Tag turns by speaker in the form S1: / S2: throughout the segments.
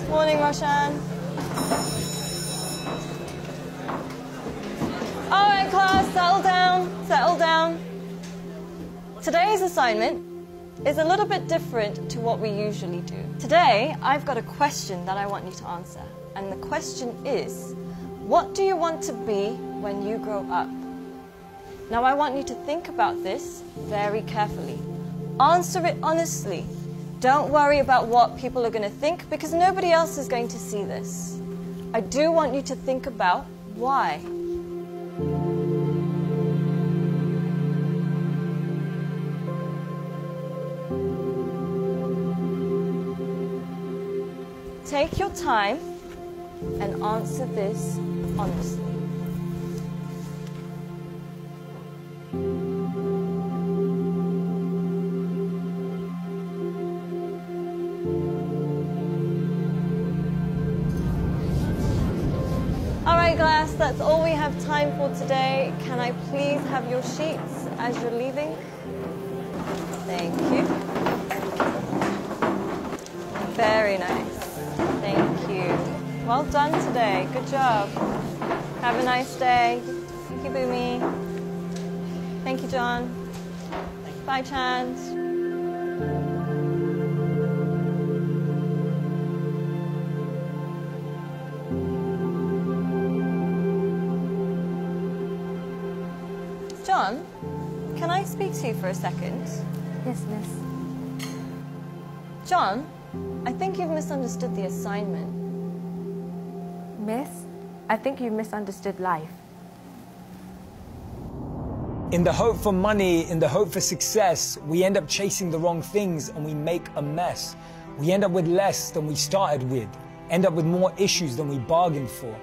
S1: Morning, Roshan. All right, class, settle down, settle down. Today's assignment is a little bit different to what we usually do. Today, I've got a question that I want you to answer. And the question is, what do you want to be when you grow up? Now, I want you to think about this very carefully. Answer it honestly. Don't worry about what people are going to think, because nobody else is going to see this. I do want you to think about why. Take your time and answer this honestly. Alright, class, that's all we have time for today. Can I please have your sheets as you're leaving? Thank you. Very nice. Thank you. Well done today. Good job. Have a nice day. Thank you, Boomy. Thank you, John. Bye, Chand. John, can I speak to you for a second?
S2: Yes, miss.
S1: John, I think you've misunderstood the assignment.
S2: Miss, I think you misunderstood life.
S3: In the hope for money, in the hope for success, we end up chasing the wrong things and we make a mess. We end up with less than we started with, end up with more issues than we bargained for.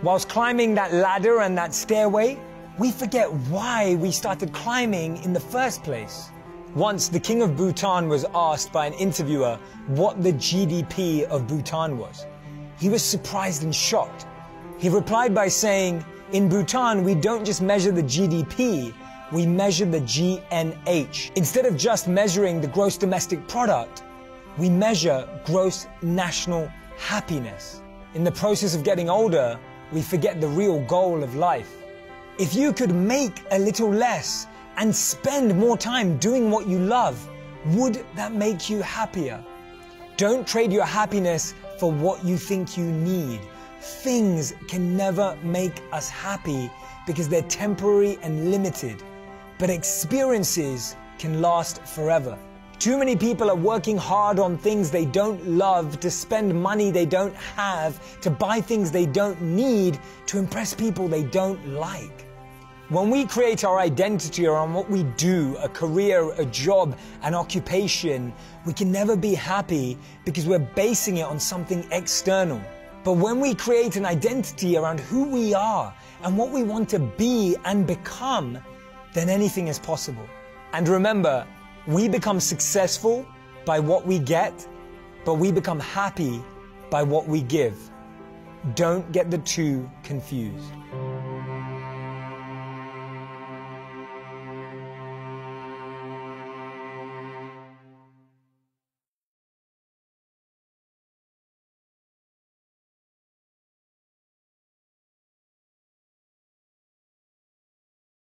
S3: Whilst climbing that ladder and that stairway, we forget why we started climbing in the first place. Once, the king of Bhutan was asked by an interviewer what the GDP of Bhutan was. He was surprised and shocked. He replied by saying, in Bhutan, we don't just measure the GDP, we measure the GNH. Instead of just measuring the gross domestic product, we measure gross national happiness. In the process of getting older, we forget the real goal of life. If you could make a little less and spend more time doing what you love, would that make you happier? Don't trade your happiness for what you think you need. Things can never make us happy because they're temporary and limited, but experiences can last forever. Too many people are working hard on things they don't love, to spend money they don't have, to buy things they don't need, to impress people they don't like. When we create our identity around what we do, a career, a job, an occupation, we can never be happy because we're basing it on something external. But when we create an identity around who we are and what we want to be and become, then anything is possible. And remember, we become successful by what we get, but we become happy by what we give. Don't get the two confused.